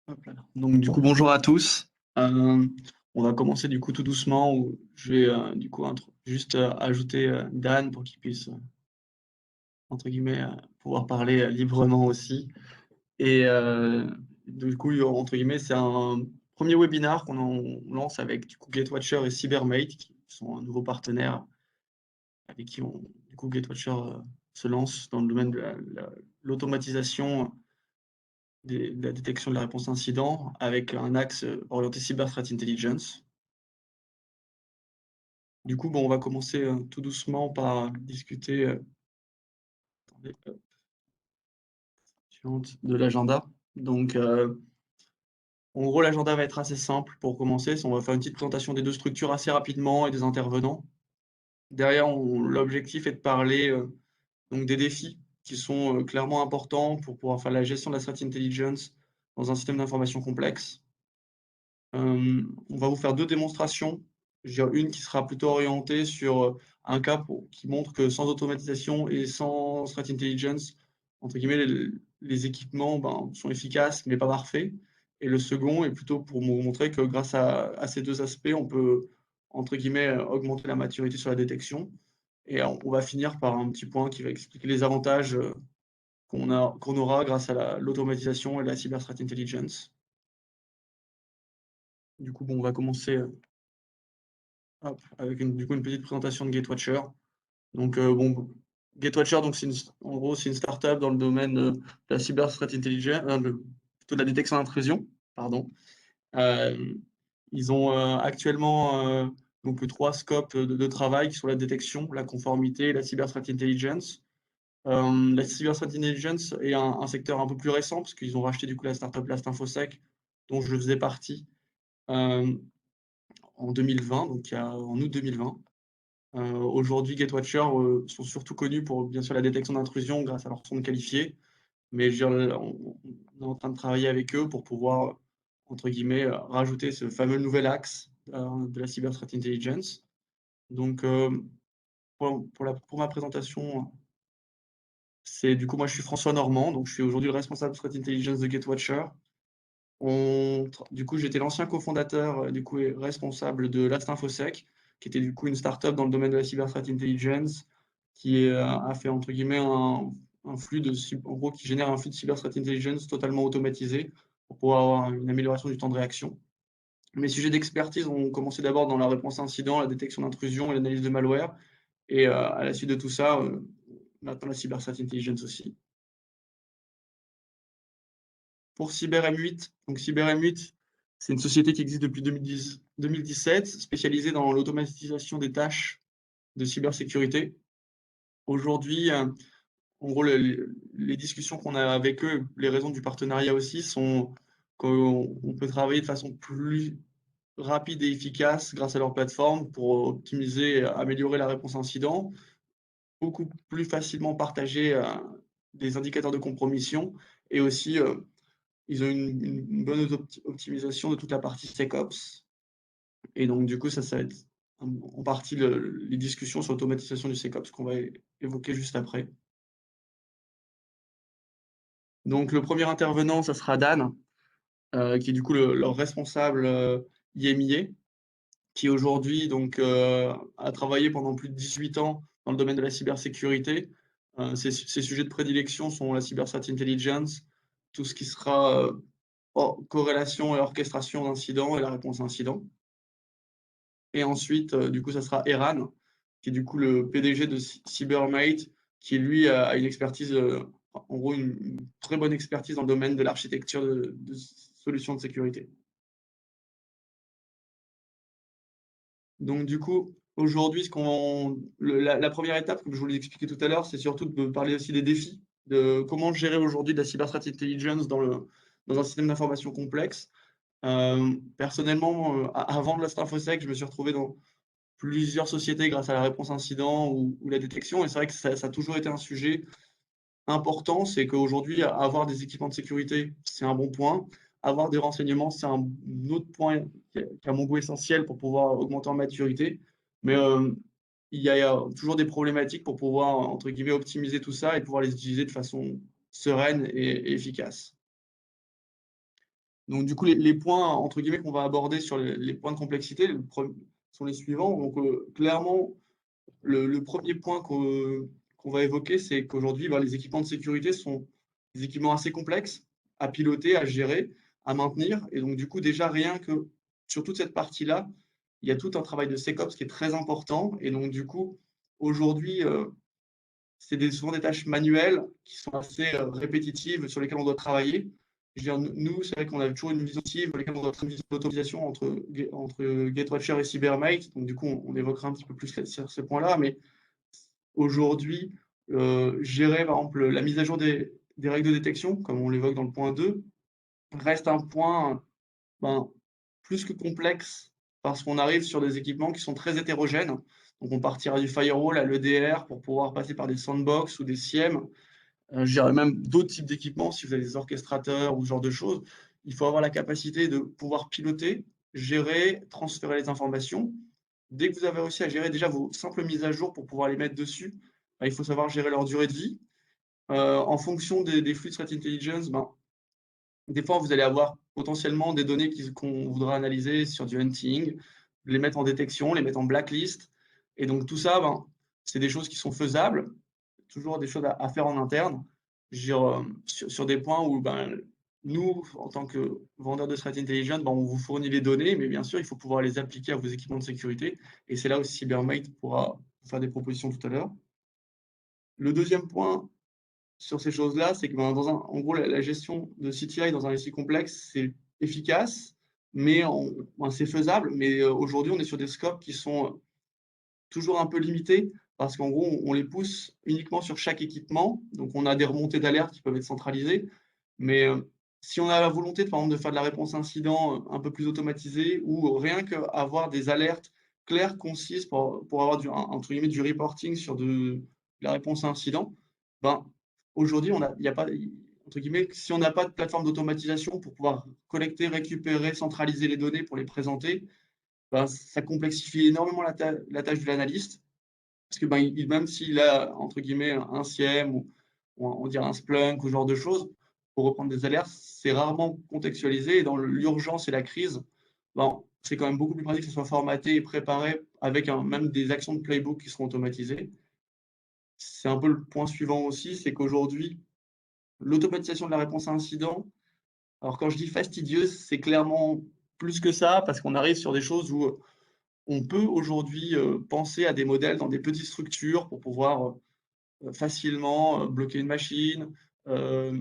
Hop là. Donc du coup, bonjour à tous. On va commencer du coup tout doucement où je vais du coup juste ajouter Dan pour qu'il puisse entre guillemets pouvoir parler librement aussi. Et du coup, entre guillemets, c'est un premier webinar on lance avec du coup Gatewatcher et CyberMate qui sont un nouveau partenaire avec qui du coup Gatewatcher se lance dans le domaine de l'automatisation de la détection de la réponse incident avec un axe orienté Cyber Threat Intelligence. Du coup, bon, on va commencer tout doucement par discuter attendez, hop, de l'agenda. Donc, en gros, l'agenda va être assez simple pour commencer. On va faire une petite présentation des deux structures assez rapidement et des intervenants. Derrière, l'objectif est de parler donc des défis qui sont clairement importants pour pouvoir faire la gestion de la threat intelligence dans un système d'information complexe. On va vous faire deux démonstrations. Une qui sera plutôt orientée sur un cas qui montre que sans automatisation et sans threat intelligence, entre guillemets, les équipements sont efficaces mais pas parfaits. Et le second est plutôt pour vous montrer que grâce à ces deux aspects, on peut, entre guillemets, augmenter la maturité sur la détection. Et on va finir par un petit point qui va expliquer les avantages qu'on aura grâce à l'automatisation et la cyber threat intelligence. Du coup, bon, on va commencer hop, avec du coup, une petite présentation de Gatewatcher. Donc, bon, Gatewatcher, donc, en gros, c'est une startup dans le domaine de la cyber threat intelligence, plutôt de la détection d'intrusion, pardon. Euh, Ils ont actuellement donc trois scopes de travail qui sont la détection, la conformité et la cyber threat intelligence. La cyber threat intelligence est un secteur un peu plus récent parce qu'ils ont racheté du coup la startup Last Infosec, dont je faisais partie euh, en 2020, donc en août 2020. Aujourd'hui, Gatewatcher sont surtout connus pour bien sûr la détection d'intrusion grâce à leur sonde qualifiée, mais je veux dire, on est en train de travailler avec eux pour pouvoir, entre guillemets, rajouter ce fameux nouvel axe de la cyber threat intelligence. Donc, pour ma présentation, c'est du coup, moi je suis François Normand, donc je suis aujourd'hui le responsable threat intelligence de Gatewatcher. Du coup, j'étais l'ancien cofondateur du coup, et responsable de Last Infosec, qui était du coup une startup dans le domaine de la cyber threat intelligence, a fait entre guillemets un flux en gros, qui génère un flux de cyber threat intelligence totalement automatisé pour pouvoir avoir une amélioration du temps de réaction. Mes sujets d'expertise ont commencé d'abord dans la réponse à incident, la détection d'intrusion et l'analyse de malware. Et à la suite de tout ça, maintenant la cyber threat intelligence aussi. Pour CyberM8, donc CyberM8, c'est une société qui existe depuis 2017, spécialisée dans l'automatisation des tâches de cybersécurité. Aujourd'hui, en gros, les discussions qu'on a avec eux, les raisons du partenariat aussi, sont qu'on peut travailler de façon plus rapide et efficace grâce à leur plateforme pour optimiser et améliorer la réponse incident, beaucoup plus facilement partager des indicateurs de compromission et aussi ils ont une bonne optimisation de toute la partie SecOps. Et donc, du coup, ça va être en partie les discussions sur l'automatisation du SecOps qu'on va évoquer juste après. Donc, le premier intervenant, ça sera Dan, qui est du coup leur responsable IMIA, qui aujourd'hui donc, a travaillé pendant plus de 18 ans dans le domaine de la cybersécurité. Ses sujets de prédilection sont la cyber threat intelligence, tout ce qui sera corrélation et orchestration d'incidents et la réponse à incidents. Et ensuite, du coup, ça sera Eran, qui est du coup le PDG de CyberMate, qui lui a une expertise, en gros, une très bonne expertise dans le domaine de l'architecture de solutions de sécurité. Donc, du coup, aujourd'hui, la première étape, comme je vous l'ai expliqué tout à l'heure, c'est surtout de parler aussi des défis, de comment gérer aujourd'hui de la cyber threat intelligence dans un système d'information complexe. Personnellement, avant de Last Infosec, je me suis retrouvé dans plusieurs sociétés grâce à la réponse incident ou la détection. Et c'est vrai que ça a toujours été un sujet important. C'est qu'aujourd'hui, avoir des équipements de sécurité, c'est un bon point. Avoir des renseignements, c'est un autre point qui est à mon goût essentiel pour pouvoir augmenter en maturité. Mais il y a toujours des problématiques pour pouvoir, entre guillemets, optimiser tout ça et pouvoir les utiliser de façon sereine et efficace. Donc, du coup, les points, entre guillemets, qu'on va aborder sur les points de complexité sont les suivants. Donc, clairement, le premier point qu'on va évoquer, c'est qu'aujourd'hui, bah, les équipements de sécurité sont des équipements assez complexes à piloter, à gérer, à maintenir. Et donc, du coup, déjà, rien que sur toute cette partie-là, il y a tout un travail de SecOps qui est très important. Et donc, du coup, aujourd'hui, c'est souvent des tâches manuelles qui sont assez répétitives sur lesquelles on doit travailler. Je veux dire, nous, c'est vrai qu'on a toujours une vision sur lesquelles on doit faire une vision d'automatisation entre Gatewatcher et CyberMate. Donc, du coup, on évoquera un petit peu plus sur ces points-là. Mais aujourd'hui, gérer, par exemple, la mise à jour des règles de détection, comme on l'évoque dans le point 2, reste un point ben, plus que complexe parce qu'on arrive sur des équipements qui sont très hétérogènes. Donc, on partira du firewall à l'EDR pour pouvoir passer par des sandbox ou des SIEM. Je dirais même d'autres types d'équipements, si vous avez des orchestrateurs ou ce genre de choses. Il faut avoir la capacité de pouvoir piloter, gérer, transférer les informations. Dès que vous avez réussi à gérer déjà vos simples mises à jour pour pouvoir les mettre dessus, il faut savoir gérer leur durée de vie. En fonction des flux de threat intelligence, des fois, vous allez avoir potentiellement des données qu'on voudra analyser sur du hunting, les mettre en détection, les mettre en blacklist. Et donc tout ça, c'est des choses qui sont faisables, toujours des choses à faire en interne. Sur des points où nous, en tant que vendeurs de threat intelligence, on vous fournit les données, mais bien sûr, il faut pouvoir les appliquer à vos équipements de sécurité. Et c'est là où CyberMate pourra vous faire des propositions tout à l'heure. Le deuxième point, sur ces choses-là, c'est que en gros, la gestion de CTI dans un récit complexe, c'est efficace, mais c'est faisable. Mais aujourd'hui, on est sur des scopes qui sont toujours un peu limités parce qu'en gros, on les pousse uniquement sur chaque équipement. Donc, on a des remontées d'alerte qui peuvent être centralisées. Mais si on a la volonté, par exemple, de faire de la réponse incident un peu plus automatisée ou rien qu'avoir des alertes claires, concises pour avoir entre guillemets, du reporting sur de la réponse à incident, ben, aujourd'hui, il y a pas, entre guillemets, si on n'a pas de plateforme d'automatisation pour pouvoir collecter, récupérer, centraliser les données pour les présenter, ça complexifie énormément la tâche de l'analyste. Parce que même s'il a, entre guillemets, un SIEM ou on dirait un Splunk ou ce genre de choses, pour reprendre des alertes, c'est rarement contextualisé. Et dans l'urgence et la crise, c'est quand même beaucoup plus pratique que ce soit formaté et préparé avec même des actions de playbook qui seront automatisées. C'est un peu le point suivant aussi, c'est qu'aujourd'hui, l'automatisation de la réponse à incident, alors quand je dis fastidieuse, c'est clairement plus que ça, parce qu'on arrive sur des choses où on peut aujourd'hui penser à des modèles dans des petites structures pour pouvoir facilement bloquer une machine, euh,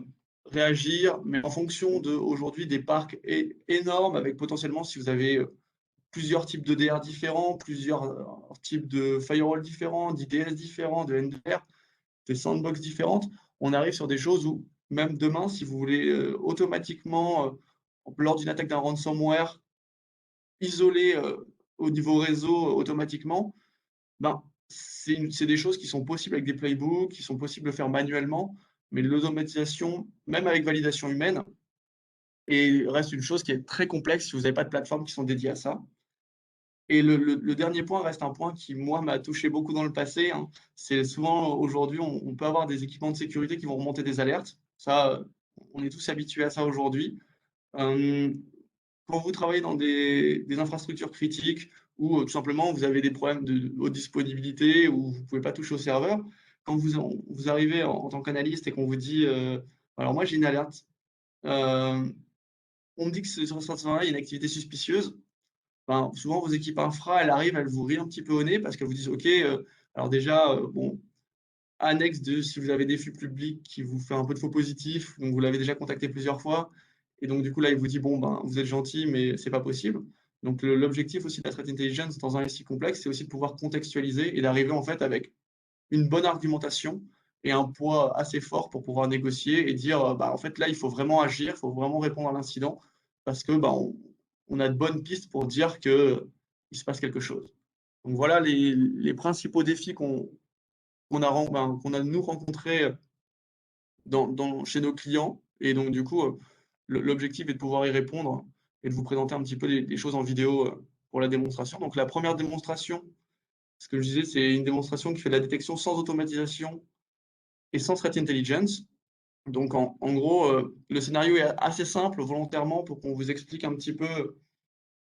réagir, mais en fonction aujourd'hui des parcs énormes, avec potentiellement, si vous avez plusieurs types de DR différents, plusieurs types de firewall différents, d'IDS différents, de NDR, des sandbox différentes, on arrive sur des choses où, même demain, si vous voulez automatiquement, lors d'une attaque d'un ransomware, isoler au niveau réseau automatiquement, c'est des choses qui sont possibles avec des playbooks, qui sont possibles de faire manuellement, mais l'automatisation, même avec validation humaine, reste une chose qui est très complexe si vous n'avez pas de plateforme qui sont dédiées à ça. Et le dernier point reste un point qui, moi, m'a touché beaucoup dans le passé, hein. C'est souvent, aujourd'hui, on peut avoir des équipements de sécurité qui vont remonter des alertes. Ça, on est tous habitués à ça aujourd'hui. Euh, Quand vous travaillez dans des infrastructures critiques ou tout simplement vous avez des problèmes de haute disponibilité ou vous ne pouvez pas toucher au serveur, quand vous arrivez en tant qu'analyste et qu'on vous dit alors moi j'ai une alerte, euh, on me dit que sur ce serveur-là il y a une activité suspicieuse, souvent vos équipes infra elles arrivent, elles vous rient un petit peu au nez parce qu'elles vous disent ok, alors déjà, bon, annexe de si vous avez des flux publics qui vous fait un peu de faux positifs, donc vous l'avez déjà contacté plusieurs fois, et donc du coup là il vous dit bon vous êtes gentil mais c'est pas possible. Donc l'objectif aussi de la threat intelligence dans un récit complexe, c'est aussi de pouvoir contextualiser et d'arriver en fait avec une bonne argumentation et un poids assez fort pour pouvoir négocier et dire en fait là il faut vraiment agir, il faut vraiment répondre à l'incident parce que on a de bonnes pistes pour dire que il se passe quelque chose. Donc voilà les principaux défis qu'on a nous rencontrés chez nos clients. Et donc, du coup, l'objectif est de pouvoir y répondre et de vous présenter un petit peu les choses en vidéo pour la démonstration. Donc, la première démonstration, ce que je disais, c'est une démonstration qui fait de la détection sans automatisation et sans threat intelligence. Donc, en gros, le scénario est assez simple volontairement pour qu'on vous explique un petit peu,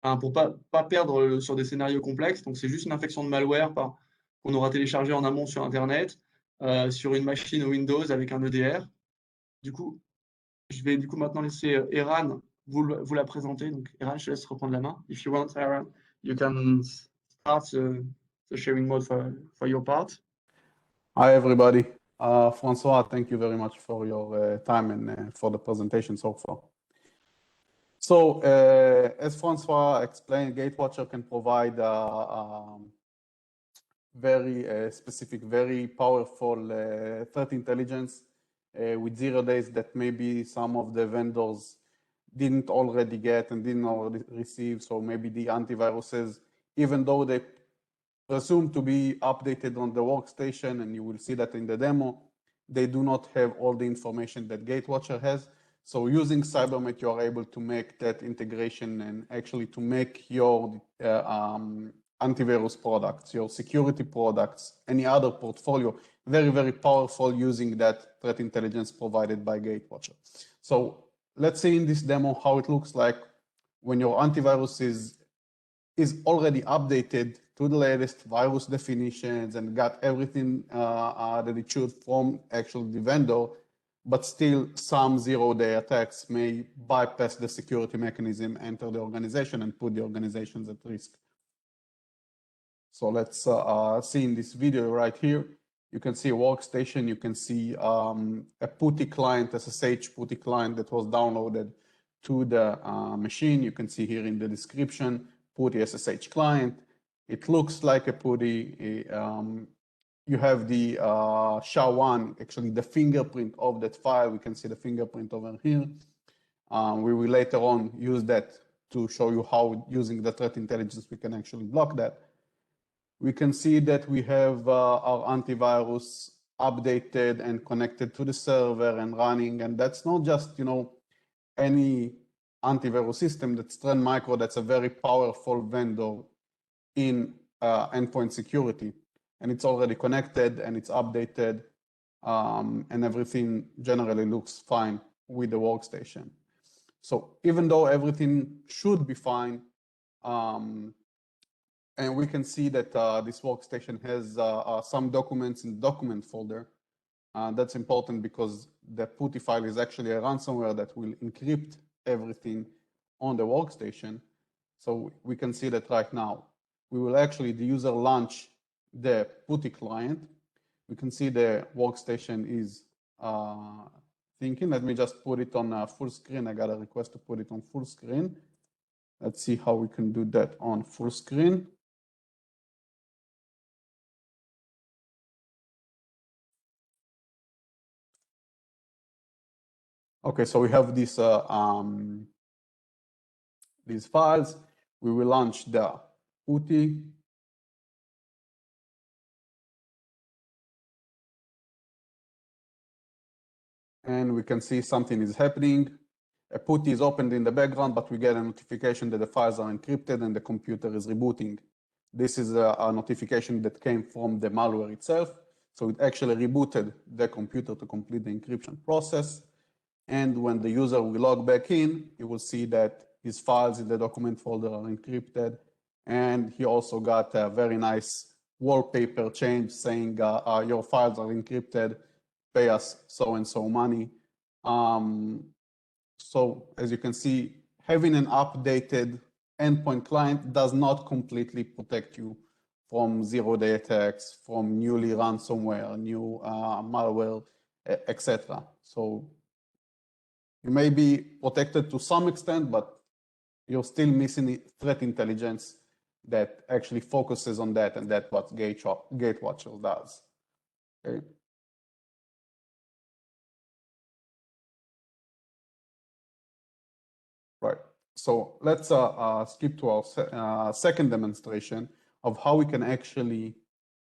enfin, pour pas perdre sur des scénarios complexes. Donc, c'est juste une infection de malware qu'on aura téléchargé en amont sur Internet, sur une machine Windows avec un EDR. Du coup, je vais maintenant laisser Eran vous la présenter. Donc, Eran, je te laisse reprendre la main. If you want, Eran, you can start the sharing mode for your part. Hi, everybody. Francois, thank you very much for your time and for the presentation so far. So, as Francois explained, Gatewatcher can provide very specific, very powerful threat intelligence with 0 days that maybe some of the vendors didn't already get and didn't already receive. So maybe the antiviruses, even though they presume to be updated on the workstation, and you will see that in the demo, they do not have all the information that Gatewatcher has. So using Cybermet, you are able to make that integration and actually to make your antivirus products, your security products, any other portfolio, very, very powerful using that threat intelligence provided by Gatewatcher. So let's see in this demo how it looks like when your antivirus is already updated to the latest virus definitions and got everything that it should from actually the vendor, but still some 0-day attacks may bypass the security mechanism, enter the organization, and put the organizations at risk. So let's see in this video right here. You can see a workstation. You can see a PuTTY client, SSH PuTTY client that was downloaded to the machine. You can see here in the description, PuTTY SSH client. It looks like a PuTTY. You have the SHA-1, actually the fingerprint of that file. We can see the fingerprint over here. We will later on use that to show you how, using the threat intelligence, we can actually block that. We can see that we have our antivirus updated and connected to the server and running. And that's not just, any antivirus system. That's Trend Micro. That's a very powerful vendor in endpoint security. And it's already connected and it's updated, and everything generally looks fine with the workstation. So even though everything should be fine, and we can see that this workstation has some documents in the document folder. That's important because the PuTTY file is actually a ransomware that will encrypt everything on the workstation. So we can see that right now. We will actually, the user launch the PuTTY client. We can see the workstation is thinking. Let me just put it on full screen. I got a request to put it on full screen. Let's see how we can do that on full screen. Okay, so we have these files. We will launch the PuTTY. And we can see something is happening. A PuTTY is opened in the background, but we get a notification that the files are encrypted and the computer is rebooting. This is a notification that came from the malware itself. So it actually rebooted the computer to complete the encryption process. And when the user will log back in, he will see that his files in the document folder are encrypted. And he also got a very nice wallpaper change saying your files are encrypted, pay us so-and-so money. So as you can see, having an updated endpoint client does not completely protect you from 0-day attacks, from newly ransomware, new malware, etc. So you may be protected to some extent, but you're still missing threat intelligence that actually focuses on that, and that's what Gatewatcher does. Okay. Right. So let's skip to our second demonstration of how we can actually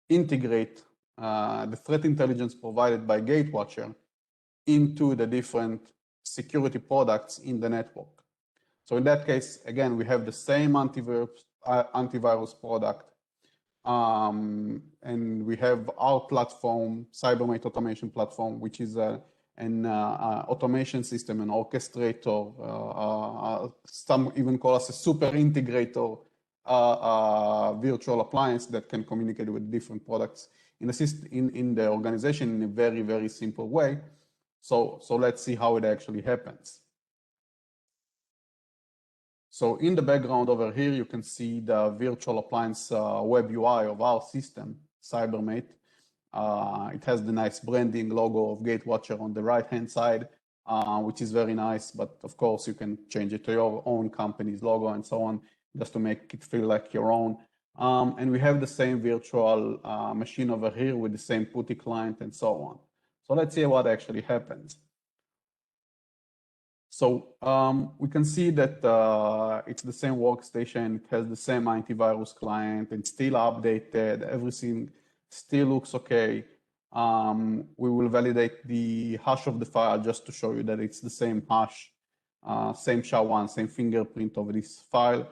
integrate the threat intelligence provided by Gatewatcher into the different security products in the network. So in that case, again, we have the same antivirus product, and we have our platform, Cybermet Automation Platform, which is an an automation system, an orchestrator, some even call us a super integrator virtual appliance that can communicate with different products in the organization in a very, very simple way. So let's see how it actually happens. So in the background over here, you can see the virtual appliance web UI of our system, Cybermate. It has the nice branding logo of Gatewatcher on the right-hand side, which is very nice. But of course, you can change it to your own company's logo and so on, just to make it feel like your own. And we have the same virtual machine over here with the same PuTTY client and so on. So let's see what actually happens. So we can see that it's the same workstation, it has the same antivirus client, it's still updated, everything still looks okay. We will validate the hash of the file just to show you that it's the same hash, same SHA-1, same fingerprint of this file.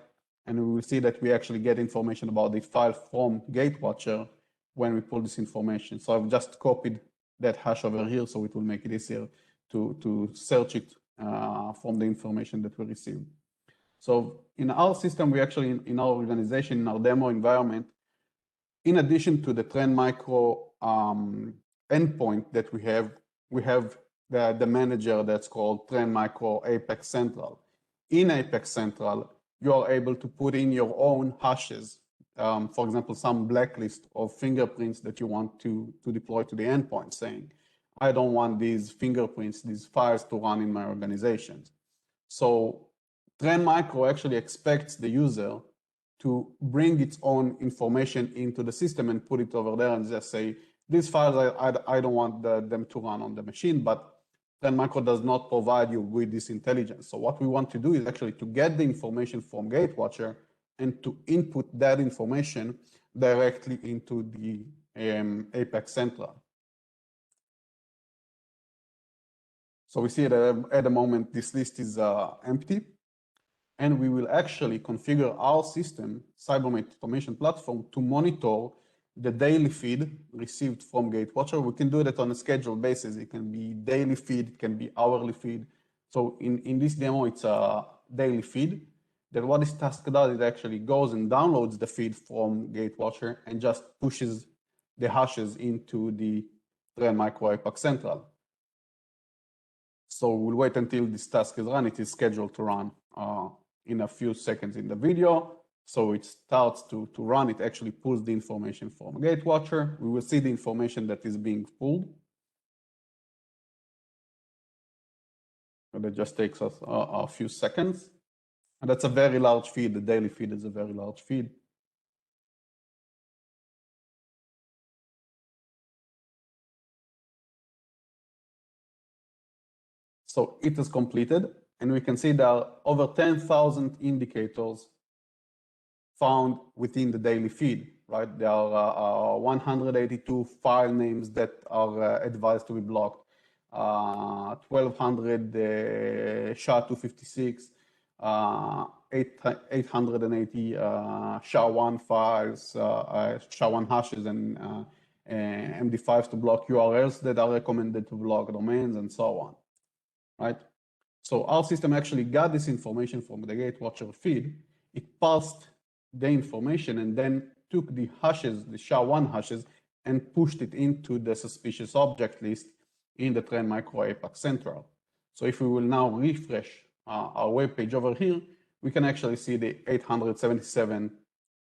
And we will see that we actually get information about the file from Gatewatcher when we pull this information. So I've just copied that hash over here, so it will make it easier to search it from the information that we received. So in our system, we actually, in our organization, in our demo environment, in addition to the Trend Micro endpoint that we have the manager that's called Trend Micro Apex Central. In Apex Central, you are able to put in your own hashes, for example, some blacklist of fingerprints that you want to deploy to the endpoint, saying, I don't want these fingerprints, these files to run in my organization. So Trend Micro actually expects the user to bring its own information into the system and put it over there and just say, these files, I don't want them to run on the machine, but Trend Micro does not provide you with this intelligence. So what we want to do is actually to get the information from Gatewatcher and to input that information directly into the Apex Central. So we see that at the moment, this list is empty. And we will actually configure our system, Cybermate Automation Platform, to monitor the daily feed received from Gatewatcher. We can do that on a scheduled basis. It can be daily feed, it can be hourly feed. So in this demo, it's a daily feed. Then what this task does, it actually goes and downloads the feed from Gatewatcher and just pushes the hashes into the Trend Micro Apex Central. So we'll wait until this task is run. It is scheduled to run in a few seconds in the video. So it starts to run. It actually pulls the information from Gatewatcher. We will see the information that is being pulled. And it just takes us a few seconds. And that's a very large feed. The daily feed is a very large feed. So it is completed. And we can see there are over 10,000 indicators found within the daily feed, right? There are 182 file names that are advised to be blocked, 1,200 SHA-256, 880 SHA-1 files, SHA-1 hashes, and MD5s to block URLs that are recommended to block domains, and so on, right? So our system actually got this information from the Gatewatcher feed. It parsed the information and then took the hashes, the SHA-1 hashes, and pushed it into the suspicious object list in the Trend Micro Apex Central. So if we will now refresh our web page over here, we can actually see the 877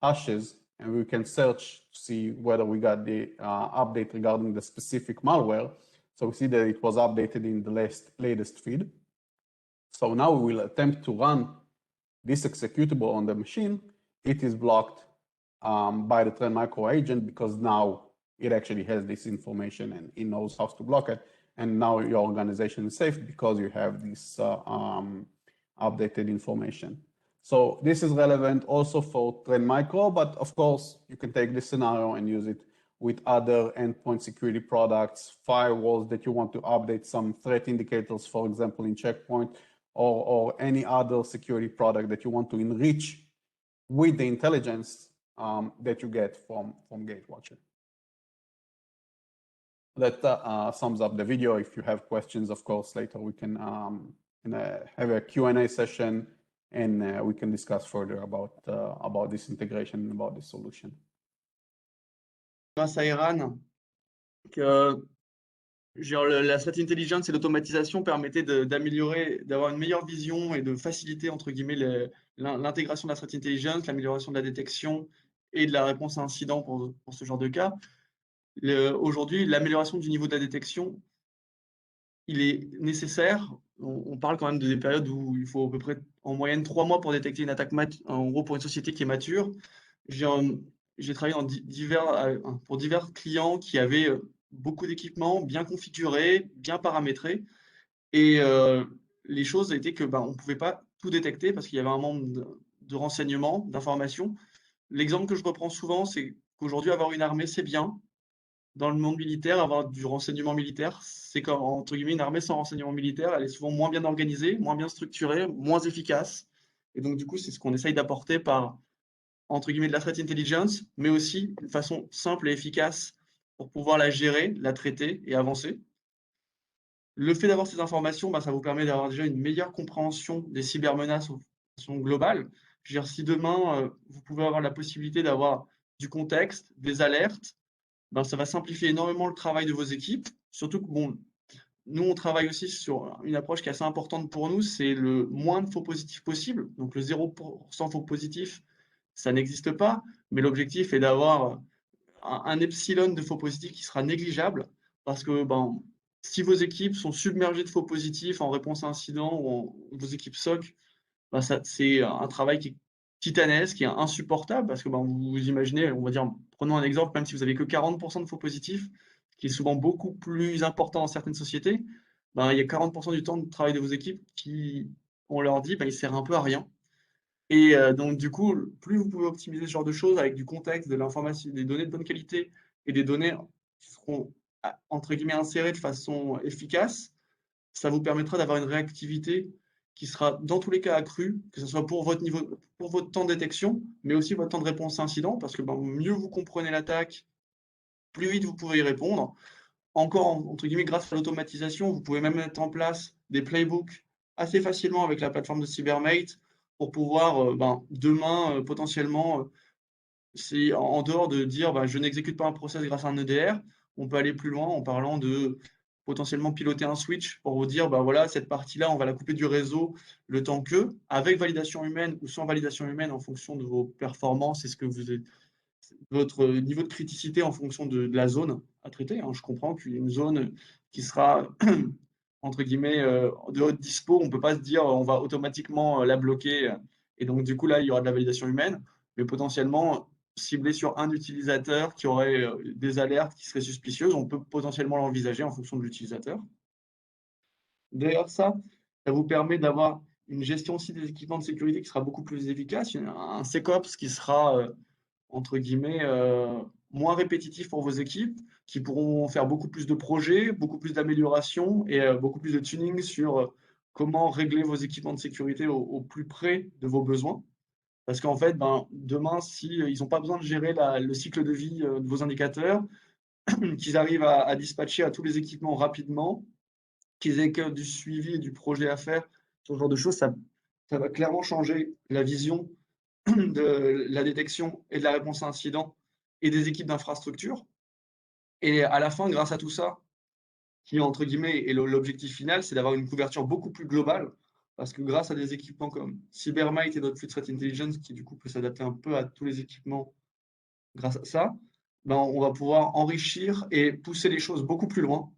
hashes, and we can search to see whether we got the update regarding the specific malware. So we see that it was updated in the latest feed. So now we will attempt to run this executable on the machine. It is blocked by the Trend Micro agent because now it actually has this information and it knows how to block it. And now your organization is safe because you have this updated information. So this is relevant also for Trend Micro, but of course you can take this scenario and use it with other endpoint security products, firewalls that you want to update some threat indicators, for example, in Checkpoint, or any other security product that you want to enrich with the intelligence that you get from Gatewatcher. That sums up the video. If you have questions, of course, later we can have a Q&A session, and we can discuss further about this integration and about this solution. Grâce à Eran, que genre la threat intelligence et l'automatisation permettaient d'améliorer, d'avoir une meilleure vision et de faciliter entre guillemets l'intégration de la threat intelligence, l'amélioration de la détection et de la réponse à incident pour ce genre de cas. Aujourd'hui, l'amélioration du niveau de la détection, il est nécessaire. On parle quand même de des périodes où il faut à peu près en moyenne 3 mois pour détecter une attaque en gros pour une société qui est mature. J'ai travaillé pour divers clients qui avaient beaucoup d'équipements bien configurés, bien paramétrés. Et les choses étaient que on ne pouvait pas tout détecter parce qu'il y avait un manque de renseignements, d'informations. L'exemple que je reprends souvent, c'est qu'aujourd'hui, avoir une armée, c'est bien. Dans le monde militaire, avoir du renseignement militaire, c'est comme, entre guillemets, une armée sans renseignement militaire, elle est souvent moins bien organisée, moins bien structurée, moins efficace. Et donc, du coup, c'est ce qu'on essaye d'apporter par, entre guillemets, de la threat intelligence, mais aussi une façon simple et efficace pour pouvoir la gérer, la traiter et avancer. Le fait d'avoir ces informations, ça vous permet d'avoir déjà une meilleure compréhension des cybermenaces de façon globale. Je veux dire, si demain, vous pouvez avoir la possibilité d'avoir du contexte, des alertes, ça va simplifier énormément le travail de vos équipes. Surtout que, nous, on travaille aussi sur une approche qui est assez importante pour nous, c'est le moins de faux positifs possible. Donc, le 0% faux positifs, ça n'existe pas, mais l'objectif est d'avoir un epsilon de faux positifs qui sera négligeable parce que si vos équipes sont submergées de faux positifs en réponse à incident vos équipes SOC, c'est un travail qui est titanesque, qui est insupportable parce que vous imaginez, on va dire, prenons un exemple, même si vous avez que 40% de faux positifs, ce qui est souvent beaucoup plus important dans certaines sociétés, il y a 40% du temps de travail de vos équipes qui, on leur dit, il sert un peu à rien. Et donc du coup, plus vous pouvez optimiser ce genre de choses avec du contexte, de l'information, des données de bonne qualité et des données qui seront entre guillemets insérées de façon efficace, ça vous permettra d'avoir une réactivité qui sera dans tous les cas accrue, que ce soit pour votre niveau, pour votre temps de détection, mais aussi votre temps de réponse à incident, parce que mieux vous comprenez l'attaque, plus vite vous pouvez y répondre. Encore entre guillemets, grâce à l'automatisation, vous pouvez même mettre en place des playbooks assez facilement avec la plateforme de CyberMate pour pouvoir demain potentiellement, c'est en dehors de dire je n'exécute pas un process grâce à un EDR, on peut aller plus loin en parlant de potentiellement piloter un switch pour vous dire voilà, cette partie-là, on va la couper du réseau le temps que, avec validation humaine ou sans validation humaine en fonction de vos performances et ce que vous êtes, votre niveau de criticité en fonction de la zone à traiter. Hein. Je comprends qu'il y a une zone qui sera entre guillemets de haute dispo, on ne peut pas se dire on va automatiquement la bloquer et donc du coup là il y aura de la validation humaine, mais potentiellement ciblé sur un utilisateur qui aurait des alertes qui seraient suspicieuses, on peut potentiellement l'envisager en fonction de l'utilisateur. D'ailleurs, ça vous permet d'avoir une gestion aussi des équipements de sécurité qui sera beaucoup plus efficace, un SecOps qui sera entre guillemets, moins répétitif pour vos équipes, qui pourront faire beaucoup plus de projets, beaucoup plus d'améliorations et beaucoup plus de tuning sur comment régler vos équipements de sécurité au plus près de vos besoins. Parce qu'en fait, demain, si ils n'ont pas besoin de gérer le cycle de vie de vos indicateurs, qu'ils arrivent à dispatcher à tous les équipements rapidement, qu'ils aient que du suivi et du projet à faire, ce genre de choses, ça va clairement changer la vision de la détection et de la réponse à incident et des équipes d'infrastructure. Et à la fin, grâce à tout ça, qui entre guillemets est l'objectif final, c'est d'avoir une couverture beaucoup plus globale, parce que grâce à des équipements comme CyberMite et notre Flux Threat Intelligence, qui du coup peut s'adapter un peu à tous les équipements grâce à ça, on va pouvoir enrichir et pousser les choses beaucoup plus loin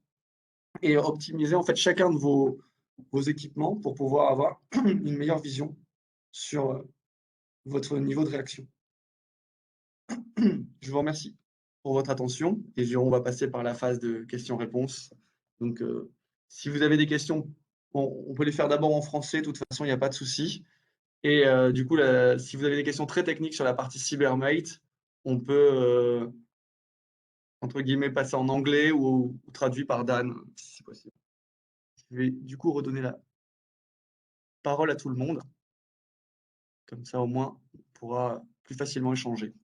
et optimiser en fait chacun de vos équipements pour pouvoir avoir une meilleure vision sur votre niveau de réaction. Je vous remercie pour votre attention et on va passer par la phase de questions-réponses. Donc, si vous avez des questions, on peut les faire d'abord en français, de toute façon, il n'y a pas de souci. Et du coup, si vous avez des questions très techniques sur la partie CyberMate, on peut, entre guillemets, passer en anglais ou traduit par Dan, si c'est possible. Je vais du coup redonner la parole à tout le monde. Comme ça, au moins, on pourra plus facilement échanger.